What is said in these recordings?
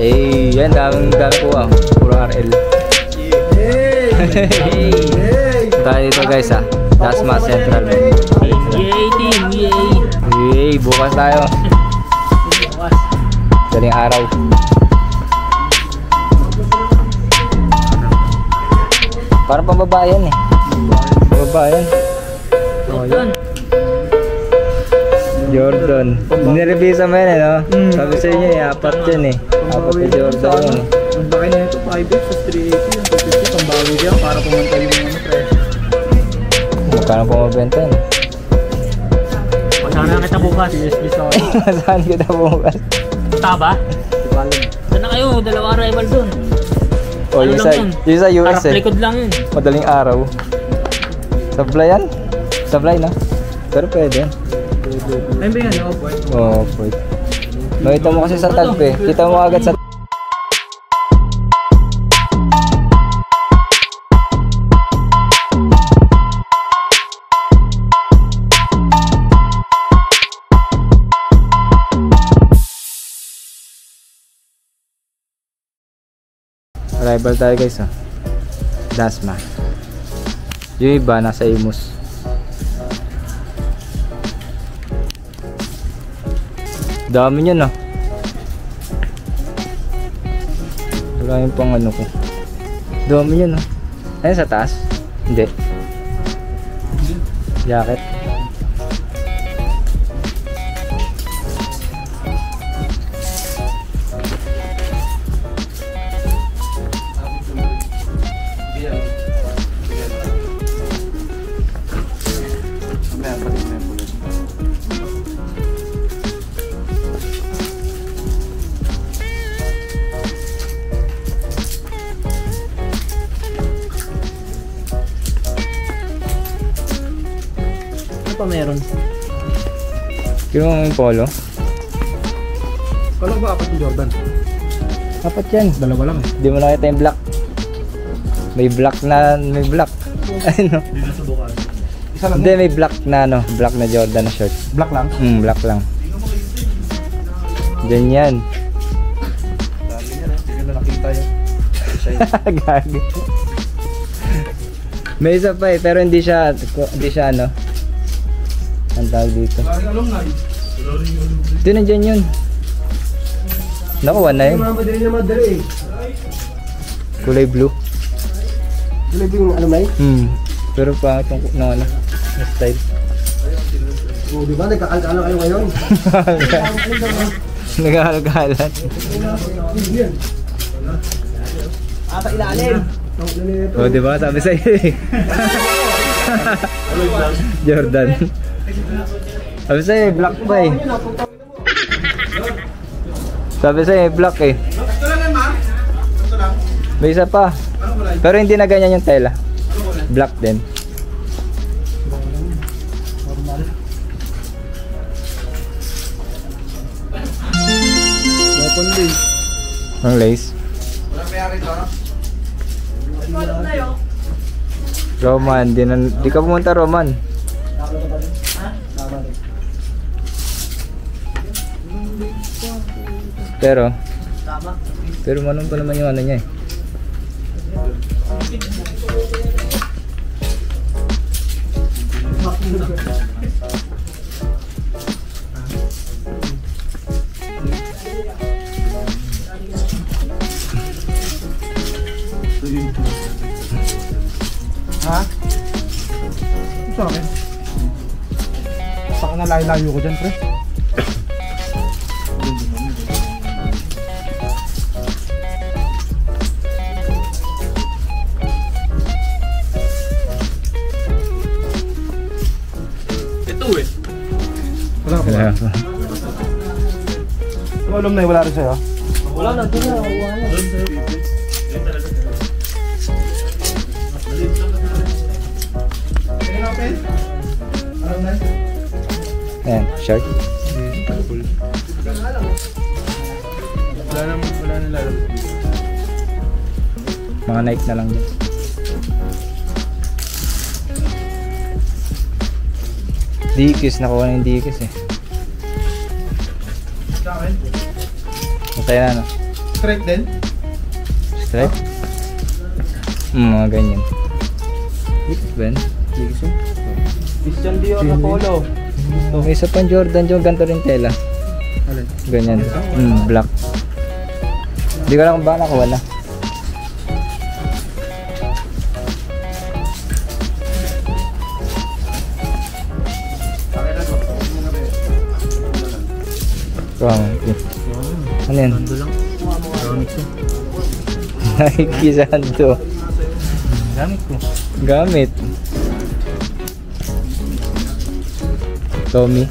Eh, yan, dami po ah. Puro RL. Tayo dito guys ah. Dasma Central. Yay team, yay! Yay, bukas tayo. Daling araw. Parang pambabayan eh. Pambabayan. Jordan. Nirevisa mo yan eh, no? Sabi sa inyo eh, 4 yan eh. 4 na Jordan yan eh. Ang laki na ito, 5X sa 380 yung 250, pambawi diyan para pumunta yung ano presyo. Magkano pa mabenta yan? Pasama na kita bukas. PSG sa Saan kita bukas? Taba? Saan na kayo? Dalawa arrival dun. O, yung sa US Harap eh. likod lang yun. Madaling araw. Sablay yan? Sablay na? Pero pwede yan. ayun ba yan? Off-white? Oo, pwede. Nakita mo kasi sa tag eh. Kita mo agad sa arrival tayo guys ah. Dasma. Yung iba nasa Imus. Dami niyan ah. Wala yung pang ano ko. Dami niyan ah. Ayun sa taas? Hindi. Jacket. Ano pa meron? Yung polo? Kala ba 4 yung Jordan? Apat yan. Dalawa lang eh. Hindi mo nakita yung black. May black na, may black. Ano? Dito sa bukas. Isa lang Hindi, may black na ano, black na Jordan na shirt. black lang? Black lang. Diyan yan. Dami yan eh. Hindi na nakita yun. Gagi. May isa pa eh, pero hindi siya ano. Ang tawag dito. Ito nandiyan yun. Nakuha na yun. Madali na madali eh. Kulay blue. Dali yung ano may? Pero pa itong na ano, na style. Oh, di ba? Nagkakalkala kayo ngayon? Nagkakalat. Ata ilalim. O diba sabi sa'yo eh. Jordan. Sabi sa'yo eh, black pa eh. Sabi sa'yo eh, black eh. May isa pa. Pero hindi na ganyan yung tela. Black din. Ang lace. Roman, di ka pumunta Roman. Pero manong pa naman yung ano niya eh. Ha? Sa akin. Saka na layo-layo ko dyan, pre. Ito eh. Wala ka ba? Yung alumni wala rin sa'yo? Wala na, doon na. Wala na. Ayan, shirt. Wala na lalo. Mga Nike na lang dyan. Dikis, nakuha na yung Dikis eh. Sa akin? Masaya na no? Stripe din? Stripe? Mga ganyan. Ben? Christian Dior na polo. May isa pang Jordan yung ganito rin tela. Alin? Ganyan. Black. Hindi ko lang kung baka nakuha na. Ano yan? Sando lang. Gamit ko. Nike Sando. Gamit ko. Gamit. Tommy.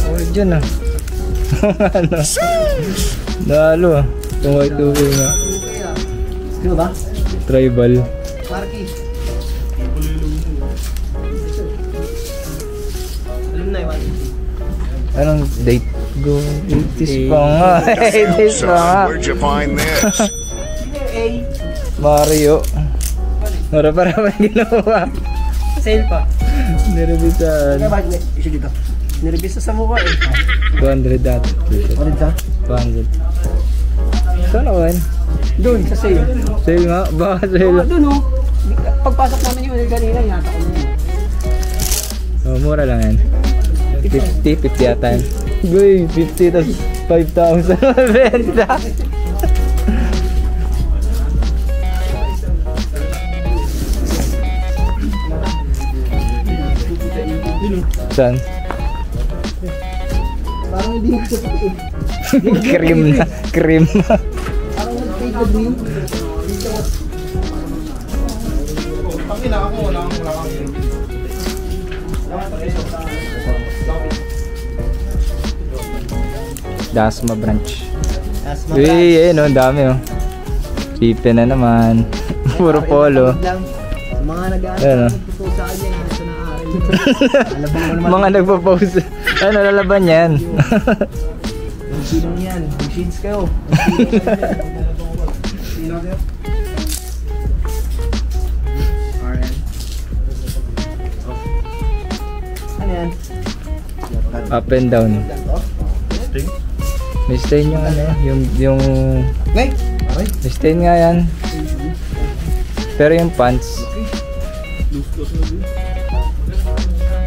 Oh, dyan ah. Ano? Nalo ah. Itong white tubig nga. Sino ba? Tribal. Marky. Alam na yun. Anong date? Go 80s pa nga. 80s pa nga. Where'd you find this? Mario. Para ginawa. Sale pa. Nirebisan. Kaya bakit issue dito? Nirebisa sa mukha eh. 200 dati. Ano dyan? 200. Saan ako yan? Doon, sa sale. Sale nga. Baka Oo, sale. doon oh. Pagpasok namin yung kanina, yata ko na. Oh, mura lang yan. 50 yata yan. Goy, 50 tas 5,000 benta. Saan? Parang hindi ko sa puti eh. Cream na. Cream na. Parang nag-take the dream. Pag kailangan ko, wala kang Dasma branch. Asma Uy, ayun oh, ang dami oh. Sipe na naman. Puro polo. Sa mga Ayan, oh. nag-aaral sa kanya, gusto na aaral. Mga nagpo-post. Ano, lalaban yan. Ang sinong yan? Ang shades kayo. Sino kayo? RN. Ano yan? Up and down. May stain yung ano, yung Ngay! Okay. may stain nga yan. Pero yung pants.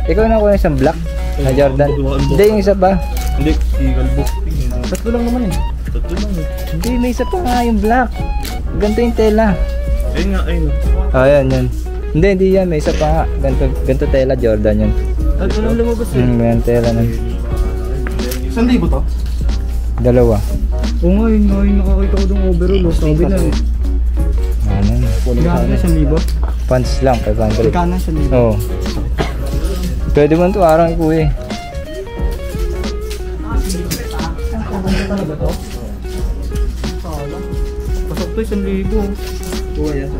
Ikaw na kuha isang black na Jordan. Hindi, yung isa pa. Hindi, si Galbo. Tatlo lang naman eh. Tatlo lang eh. Hindi, may isa pa nga yung black. Ganito yung tela. Ayun nga, ayun. Oh, yan. Hindi yan. May isa pa nga. Ganito tela, Jordan yun. Ano lang lumabas eh? May tela nun. 1,000 to? Dalawa. Oo nga, yun nga yung nakakita ko ng overall. Sabi na eh. Ano? Magkano 1,000? Pants lang, 500. Magkano 1,000? Oo. Pwede mo ito arang kuya. Talaga to? Pasok to 1,000. Oo, yan.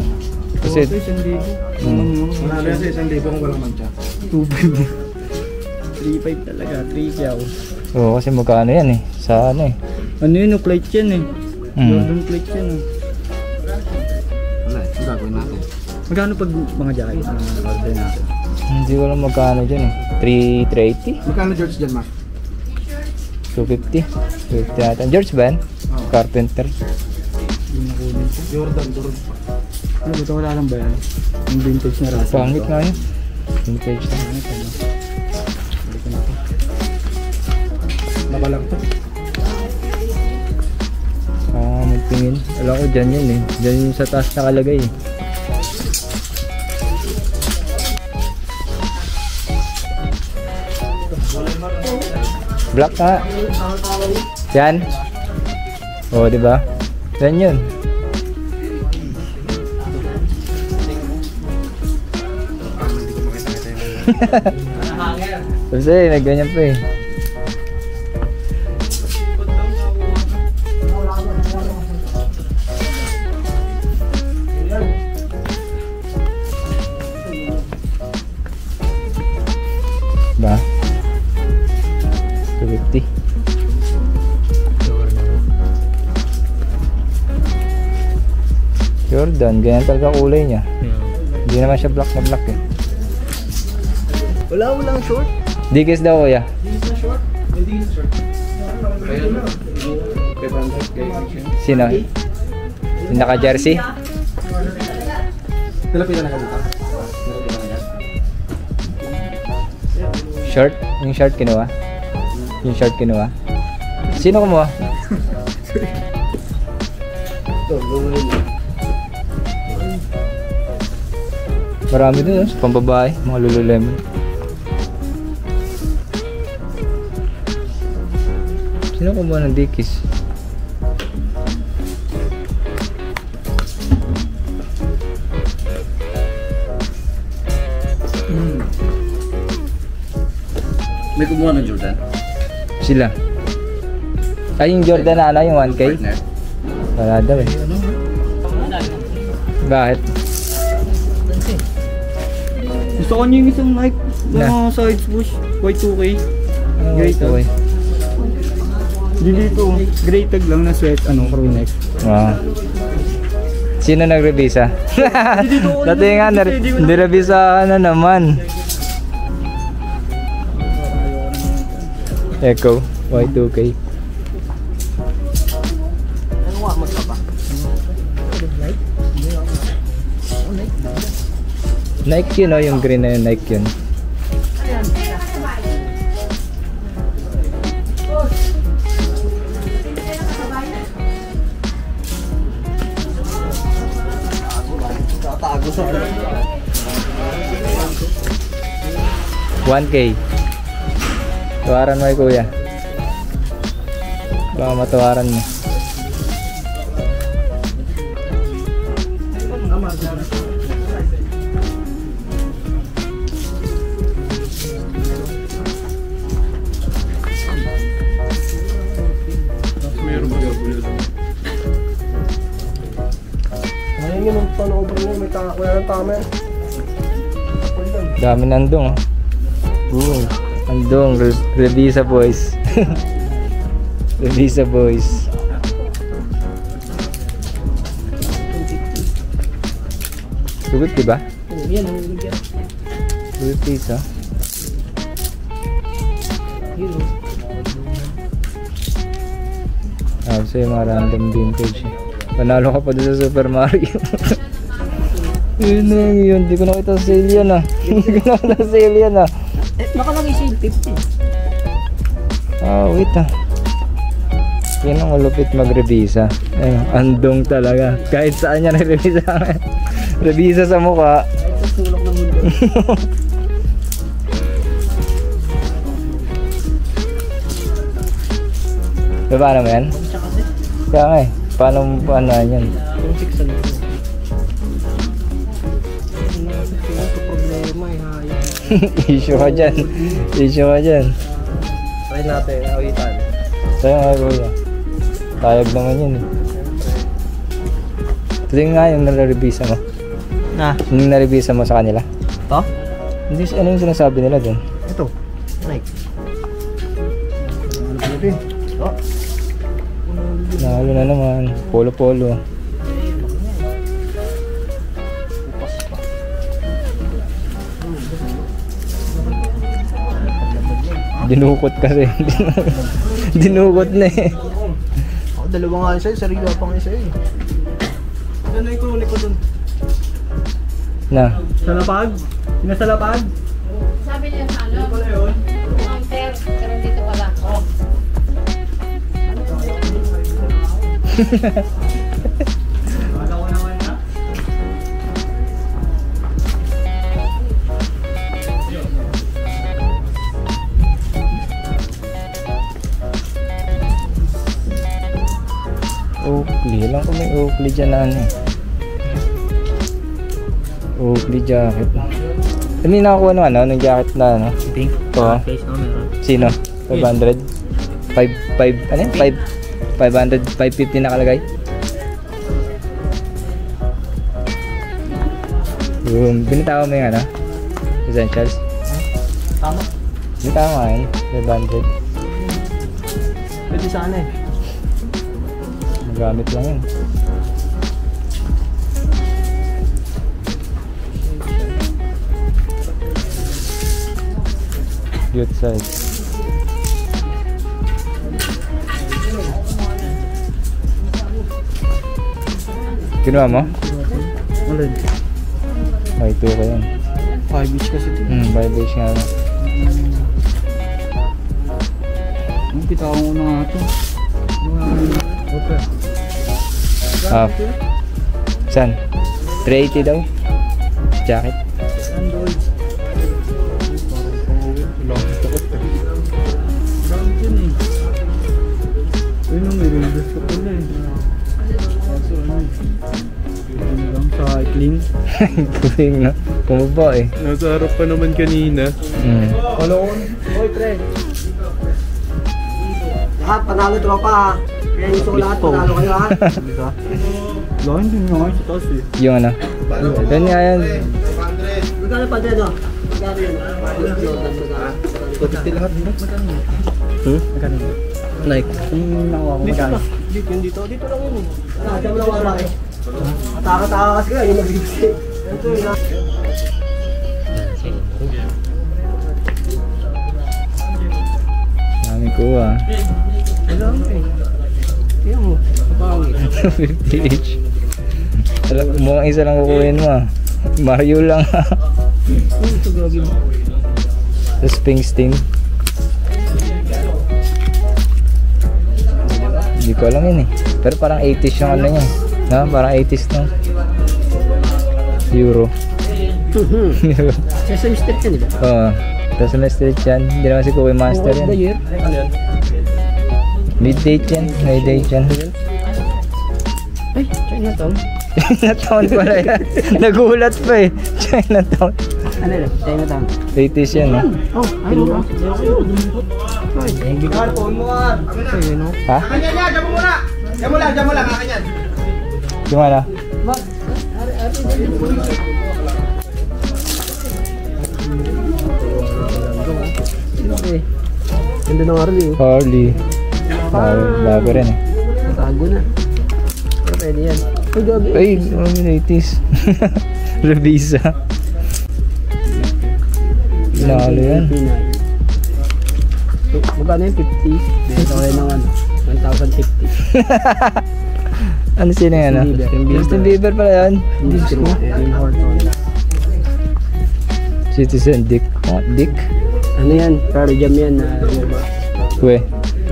Kasi, Pasok to 1,000. Marami kasi 1,000 kung walang mancha. 2,500. 3,500 talaga, 3 siya. oo, kasi magkano yan eh. Sa ano eh. Ano yun, plate yan eh. Mm. Jordan plate yan eh. Wala, ang gagawin natin. Magkano pag mga jacket na order natin? Hindi ko alam magkano dyan eh. 380? Magkano George dyan, Mark? 250? 250 ata. George ba yan? Carpenter. Yung nakunin ko. Jordan. Ano ba ito? Wala lang ba yan? Yung vintage na rasa. Pangit nga yun. Vintage na. Laba lang to. Magtingin. Alam ko dyan yun eh. Dyan yung sa taas nakalagay eh. Black nga. Yan. Oo, diba? Yan yun. Kasi nagganyan pa eh. Ba? 250. Jordan, ganyan talaga kulay niya. Hindi naman siya black na black eh. Walang short. Dikis daw kuya. Dikis na short. May dikis na short. Sino? Yung naka-jersey? Nalapitan na ka dito. Short? Yung short kinuha? Yung short kinuha? Sino kumuha? Ito, gawin mo. Marami dun, pambabae, mga Lululemon. Sino kumuha ng Dickies? May kumuha ng Jordan? Sila. Ay, yung Jordan na ano, yung 1K? Partner. Wala daw eh. Bakit? Gusto ko niya yung isang Nike na side swoosh. Y2K. Gray tag. Okay. Dito, gray tag lang na sweat, crew neck. Wow. Sino nagrevisa? Dati nga, nirevisa na naman. Echo, Y2K. Ano nga, magkapa? Nike yun, yung green na yun, Nike yun. Tatago sa 1K. Tawaran mo eh kuya. Baka matawaran mo. Ayun yung panover niya, may kuya ng tama eh. Dami nandong oh. Andong, Revisa boys. Revisa boys. Sugot diba? Oo, yan ang bigyan. Sugot piso. Yun So yung mga random vintage eh. Panalo ka pa doon sa Super Mario. Yun na yun, hindi ko nakita sa sale yan ah. Hindi ko nakita sa sale yan ah. Nakalagay sale 50. Wait ah. Yan ang malupit magrevisa. Andong talaga. Kahit saan niya nag-revisa. Revisa sa mukha. Kahit sa sulok ng mundo. Paano mo yan? Siya kasi. Kaya nga eh. Paano yan? Yung 6 ano. Ito problema eh. Issue ka dyan. Issue ka dyan. Try natin, awitan. Sa'yo nga kuya. Tayag naman yun eh. Ito din nga yung nalarevisa mo. Na? Yung narevisa mo sa kanila. Ito? Hindi, ano yung sinasabi nila dun? Ito. Nike. Ano pala din? Ito. Nahalo na naman. Polo-polo. Dinukot kasi. Dinukot na eh. Ako dalawa nga isa, sariwa pang isa eh. Ano yung kunin ko dun? Na. Sa lapag? Sa lapag? Sabi niya sa ano? Ano yun? Counter, pero dito wala. Wala ko naman na. Oakley. Alam ko may Oakley dyan na ano. Oakley jacket. May nakakuha ng ano, ng jacket na ano. Pink? Oo. Face, meron. Sino? 500? 5, ano yun? 500, 550 nakalagay. Binitawa mo yung ano? Essentials? Tama. Binitawa mo yun? 500. Pwede sana eh. Magamit lang yun. Youth size. Kinuha mo? Alin? May 2 ka yan. 5 each kasi ito. 5 days nga lang. Ang pitawan ko na nga ito. Okay. Half. Saan? 380 daw. Jacket. Android. Parang yun eh. Ayun ang may rindas ka pala eh. Kaso ano eh. Lang cycling. Kuling na. Pumaba eh. Nasa harap pa naman kanina. Hello? Hoy, pre. Lahat panalo tropa ha. Kaya gusto ko lahat panalo kayo ha. Lahat din nga sa taas eh. Yung ano? Yan nga yan. Magkano pa din o? Magkano yun? Pati lahat mo. Magkano yun? Like? Yung nakuha ko magkano? Dito lang yun eh. Diyan mo lang wala eh. Taka-taka kasi kaya yung nag-ibig. Ito yun ha. Daming kuha. Alam mo eh. Kaya mo, kapangit. 50 each. Mukhang isa lang kukuhin mo ah. Mario lang ha. Ito gagawin mo. Tapos Springsteen. Hindi ko alam yun eh. Pero parang 80s yung ano niya. No? Parang 80s no? Euro. Sesame Street yan diba? Oo. Sesame Street yan. Hindi naman si Cookie Master What of the yan. year? Ano yan? Mid-date yan. Mid-date yan. Ay, Chinatown. Chinatown pala yan. Nagulat pa eh. Chinatown. Ano yan? Chinatown. 80s yan no? Oh, ayun ba? Ay, thank you. Phone mo ka. Ayun o. Ha? Diyan mo muna! Diyan mo lang, akin yan. Yung ano? Ganda ng Harley oh. Harley. Bago rin eh. Natago na. Pero pwede yan. Ay, gabi. Ay, 80s. Revisa. Pinalo yan. Magkano yung 50? Dito kayo ng ano? 1,050. Ano sino yan ah? Justin Bieber pala yan. Tim Horton. Citizen Dick. Oh, Dick? Ano yan? Pearl Jam yan na We.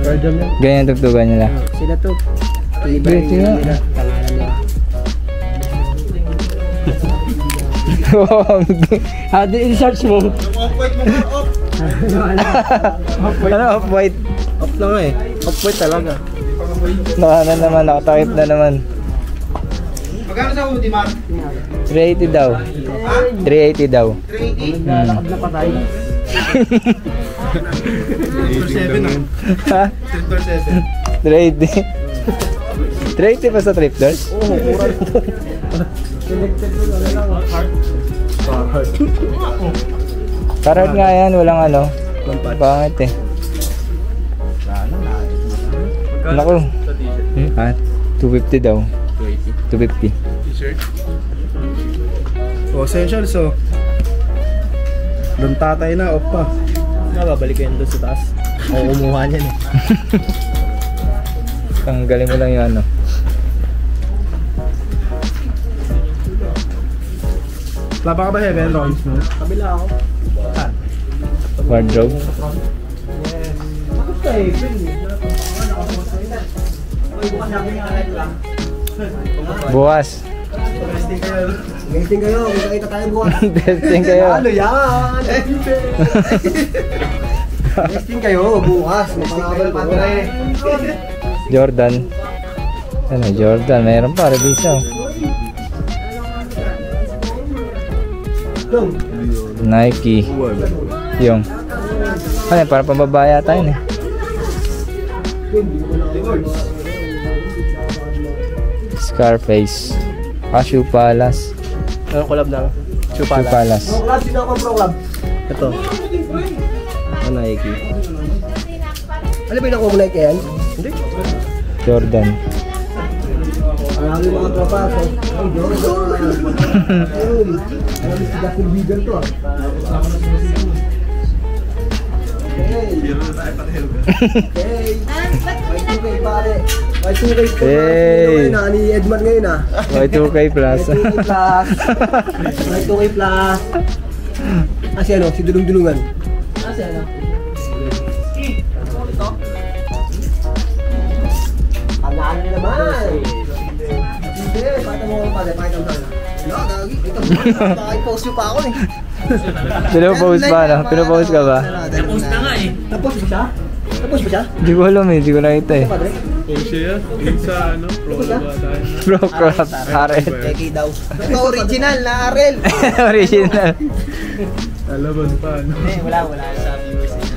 Pearl Jam yan? Ganyan tugtugan nila. Sila to. Wait, nga. Pangalan nila. I-search mo. Ano off-white? Off lang eh. Off-white talaga. Nakana naman, nakatakip na naman. Magkano sa Udi, Mark? 380 daw. 380 daw. 380? Lakad na patay. 7 ah. Ha? 7. 380. 380 pa sa trip doors? Oo, mura na to. Selected ko na lang. Heart. Karad nga yan, walang ano. Pangit eh. Naku. Ha? 250 daw. 250. T-shirt? Oh, essentials oh. Doon tatay na, off pa. Babalik ko yan doon sa taas. Ako kumuha niyan eh. Tanggalin mo lang yung ano. Laba ka ba heaven, Rollins mo? Kabila ako. Wardrobe. Bakit kayo? Bukas. Testing kayo. Kita tayo bukas. Testing kayo. Ano yan? Testing kayo bukas. Mapangabal pa tayo. Jordan. Ano, Jordan. Mayroon pa, revisa. Nike. Yung. Ano, para pambabaya tayo eh. Scarface. Shoe Palace. Anong collab na? Shoe Palace. Pro Club, sino ako Pro Club? Ito. Nike. Ano ba yung nakuha mo Nike yan? Hindi. Jordan. Marami mga tropa. Ay, Jordan. Ayun. Ayun, si Justin Bieber to ah. Hey! Ba't Y2K pare. Y2K po. Hey. Ni Edmar ngayon ah. Y2K plus. Y2K plus. Y2K plus. Ah, si ano? Si Dulong-Dulungan. Ah, si ano? Ito? Alaan na naman. Hindi, pakita mo pa rin. Pakita mo pa rin. Wala, gagi. Ito, nakakipost nyo pa ako eh. Pinopost ba, no? Pinopost ka ba? Napost na nga eh. Tapos ba siya? Tapos ba siya? Hindi ko alam eh, hindi ko nakita eh. Ito, padre? Porsche yan. Yung sa ano, pro ba tayo? Bro, craft, RL. Peki daw. Ito, original na Arel. Original. Alaban pa, ano? Wala sa viewers na.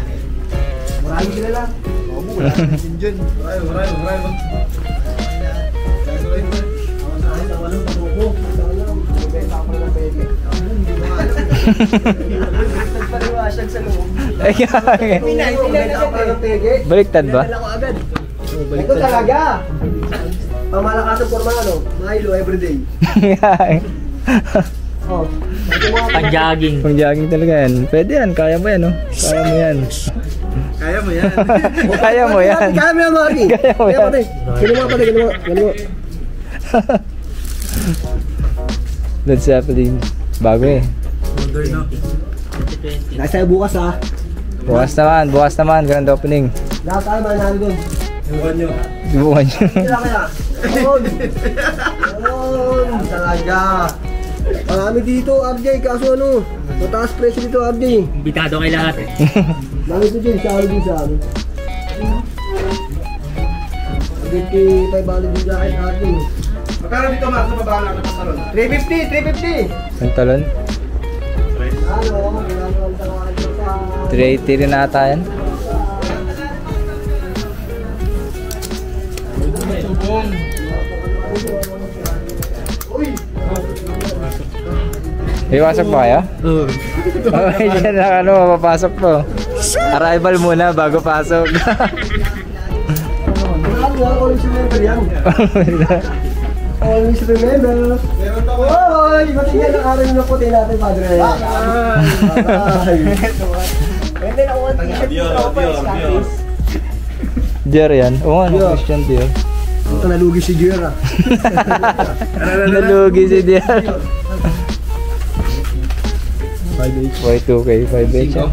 Maraming sila lang. Oo, wala namin dyan. Maray. Ay, kaya. Baliktad ba? Ito talaga. Pamalakasan forma ano? Milo everyday. Oh. Pang-jogging. Pang jogging talaga yan. Pwede yan, kaya mo yan, no? Kaya mo yan. Kaya mo yan. Kaya mo yan. Kaya mo yan, Maki. Kaya mo yan. Ganun mo pala, ganun mo. Led Zeppelin. Bago eh. Modern na. 2020. Nasa bukas ha. Bukas naman, grand opening. Lahat tayo manalo doon. Ewan nyo. Buwan nyo. Sila kaya. Yun. Talaga. Marami dito, RJ. Kaso ano, mataas presyo dito, RJ. Imbitado kay lahat eh. Lagi ko dyan, siya din sa amin. 55 din sa akin, RJ. Magkano dito, Mark? Sa baba lang ng pasaron? 350, 350. Ang talon. Ano, ginagawa sa mga ito sa... 380 rin ata yan. Subong. Uy! Iwasok ba kayo? Oo. Okay, dyan na ano, mapapasok po. Arrival muna bago pasok. Always remember yan. Always remember. Meron ako. Hoy! Matingnan ang araw na puti natin, padre. Ay! Pwede na ako ang t-shirt Dior, ng tropa, Dior, Scotties. Dior yan. Oo nga, no, Dior. Christian Dior. Ito nalugi si Dior ah. Nalugi si Dior. 5H. Y2K, 5H yan.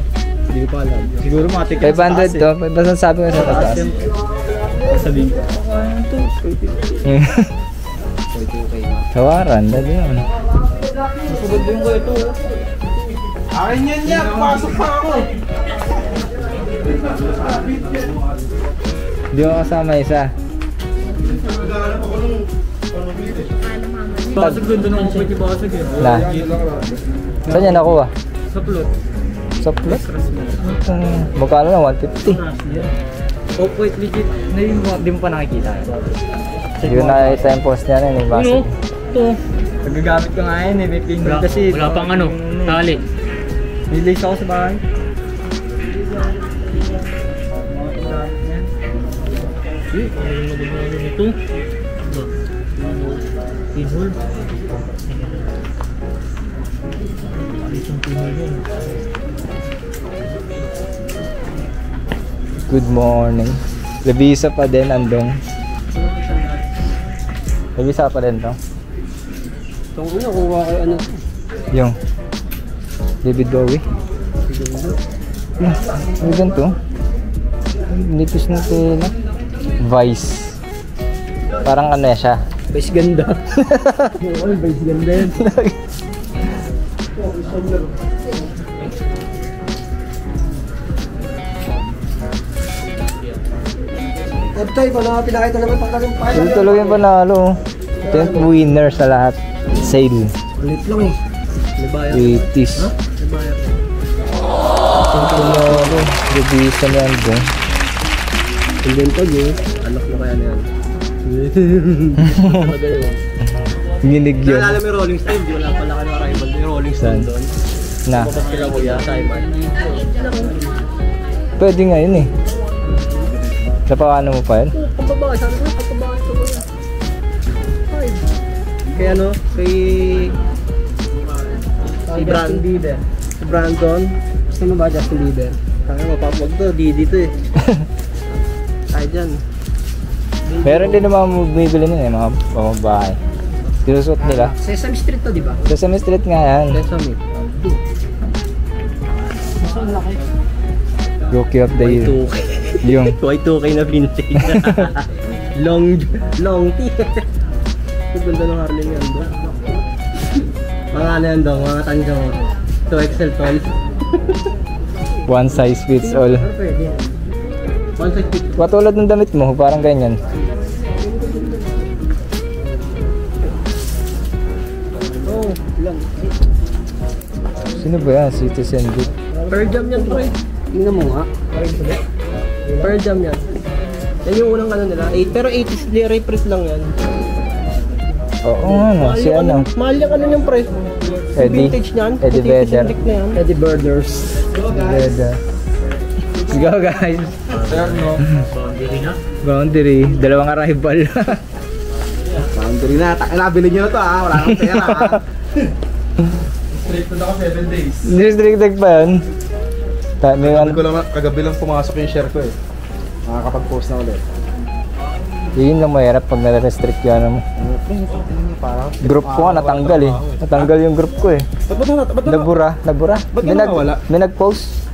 Hindi ko pa alam. Siguro mga 500 to, basta sabi ko sa taas. Sabihin ko. Tawaran, dali yun. Sabihin ko ito. Akin yan yan. Pumasok pa ako. Di ko kasama isa. Naghahanap ako nung panubili. Basag doon ng kupit yung basag eh. Na. Saan yan nakuha? Sa plot. Sa plot? Magkano na? 150. Oh, wait, legit. Hindi mo pa nakikita. Hindi ko nakita yung post niya rin eh. Ano? Basag. Ito. Nagagamit ko nga yun eh. May pin Wala, kasi. wala pang ano, tali. Nilace ako sa bahay. Eh, ayaw mo din ito. Ba? Pinhole. Itong pinhole yun. Good morning. Labisa pa din, andong. Labisa pa din to. Itong una, kuha kayo ano. Yung David Bowie. Ano ganito? Nipis na tela. Vice. Parang ano siya. Base ganda. Oo, base ganda yan. Tay, wala pinakita naman pagkasin pa. Ito talaga yung panalo. 10th winner sa lahat. Sale. Ulit lang eh. Libayan. 80s. Libayan. Ito panalo. Labisa na yan doon. Invento nyo. Anak mo kaya na yan. Ginig yun. Naalala mo yung Rolling Stone, di wala pala ka ng arrival. Yung Rolling Stone doon. Na. Kapag sila kuya, Simon. Pwede nga yun eh. Napakano mo pa yun? Pagbabae, sabi ko, pagbabae ko kuya. Ay. Kay ano, kay Justin Bieber. Si Brandon. Gusto mo ba Justin Bieber? Kaya mapapag to, Didi to eh. Ay, dyan. Meron din naman bumibili nun eh, mga pamabahay. Sinusuot nila. Sesame Street to, di ba? Sesame Street nga yan. Sesame. Mas ang laki. Rookie of the year. Y2K. Yung Y2K na vintage. long tee. Ang ganda ng Harley yan, bro. Mga ano yan, dong, mga tanso. 2XL tall. one size fits all. Pero pwede yan. One size fits. Patulad ng damit mo, parang ganyan. Oh, lang. Sino ba yan? Citizen Boot. Per jam yan, pre. Tingnan mo nga. Per jam yan. Yan yung unang ano nila. 8, pero 8 is reprise lang yan. Oo nga no, si ano? Mahal yung ano yung pre. Eddie. Vintage niyan. Eddie Vedder. Na yan. Eddie Birders. Vedder. Let's go guys. Boundary na. Boundary. Dalawang arrival. Boundary na. Nabili nyo na to ha. Wala nang pera ha. Straight na ako 7 days. Restricted pa yun. May Kagabi ko lang, kagabi lang pumasok yung share ko eh. Makakapag-post na ulit. yun lang mahirap pag nare-restrict yan mo. Group ko nga natanggal eh. Natanggal yung group ko eh. Ba't Nabura. Ba't na nawala? May nag-post.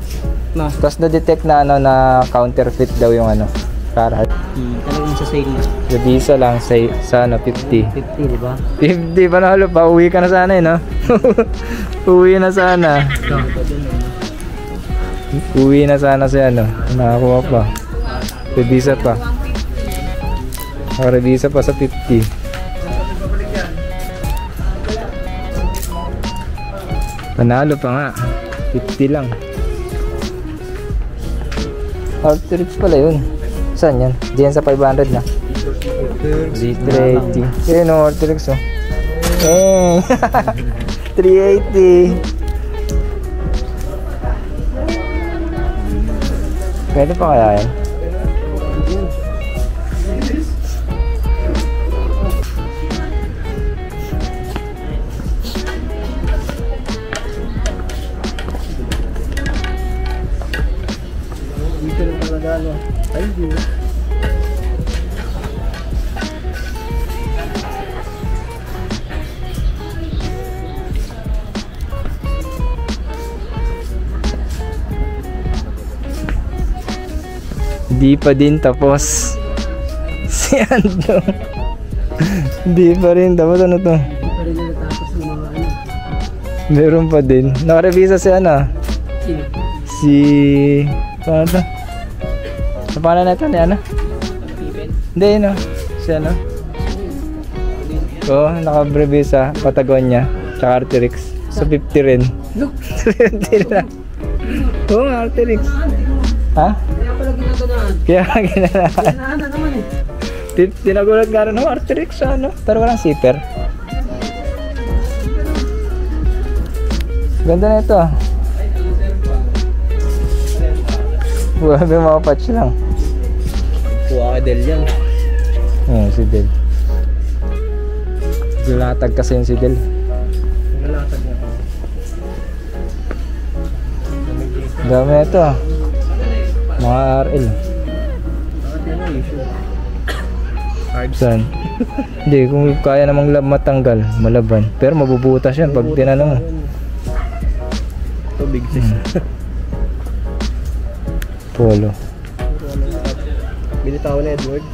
Na? Tapos na-detect na ano na counterfeit daw yung ano. Card. Talagang sa sale na. Yung visa lang sa ano 50. 50, di ba? 50 pa na halo pa. Uwi ka na sana eh no? Uwi na sana. Uwi na sana si ano. Nakakuha pa. May visa pa. Naka-revisa pa sa 50. Panalo pa nga. 50 lang. Arcteryx pala yun. Saan yan? Diyan sa 500 na. Z380. Yun o, Arcteryx o. Eh, 380. Pwede pa kaya yan? Dito lang talaga ano. Ay, di. Di pa din tapos. Si Andong. Di pa rin tapos. Ano to? Hindi pa rin natapos ng mga ano. Meron pa din. Nakarevisa si ano? Sino? Si... Paano to? Sa paano na ito ni ano? Steven? Hindi no. Si ano? Oo, nakabrevisa Patagonia. Tsaka Arcteryx. So 50 rin. Look! 50 lang. Oo nga, Arcteryx. Ha? Kaya pala ginagalaan. Kaya ginagawa. Ginagalaan na naman eh. Tinagulat nga rin ako, Arcteryx ano? Pero walang zipper. Ganda na ito ah. May mga patch lang. Kuha ka Del yan. Si Del. Gulatag kasi yung si Del. Nalatag na ako. Dami na ito ah. Mga RL. Bakit yan ang issue? Saan? Hindi, kung kaya namang matanggal, malaban. Pero mabubutas yan pag tinanong mo. Ito big sis. Polo. Binitaw na Edward.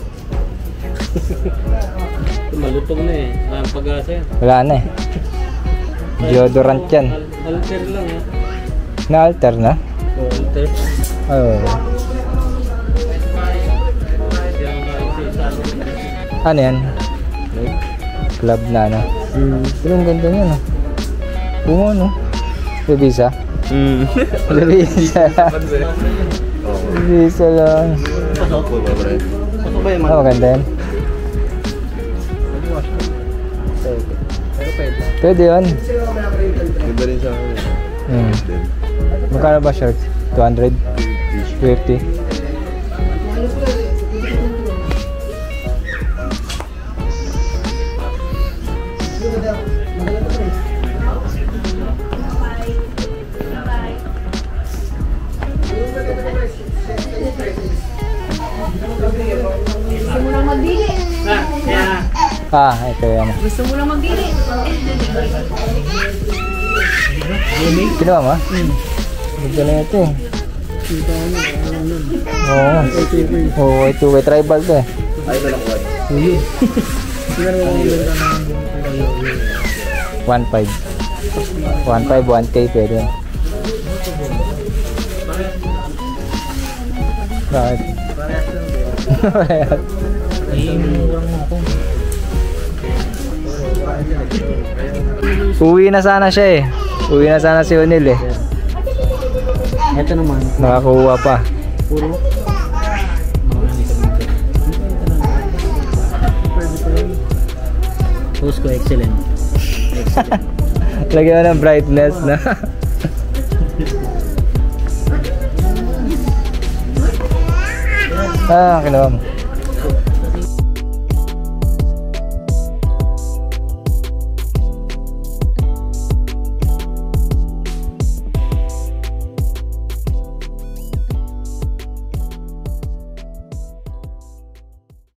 Malutong na eh. Ang pag-asa yan. Wala na eh. Deodorant yan. Alter lang eh. Na-alter na? Alter. Ay, oo. Ano yan? Club na ano? Pero ang ganda niya no? Bungo no? Revisa? Revisa. Revisa lang. Ano ba yung Ah, maganda yan. Pero pwede. Pwede yun. Ganda rin sa akin. Magkano ba shirt? 200? 50? Ah, ito yan. Gusto mo lang magdili. Kinuha mo? Ganda na ito eh. Oo. Oo, ito way tribal to eh. Ay, ito lang ko. 1.5. 1.5, 1K pwede. Bakit? Uwi na sana siya eh. Uwi na sana si O'Neil eh. Ito naman. Nakakuha pa. Puro. Post ko excellent. Lagyan mo ng brightness na. Ah, kinuha mo.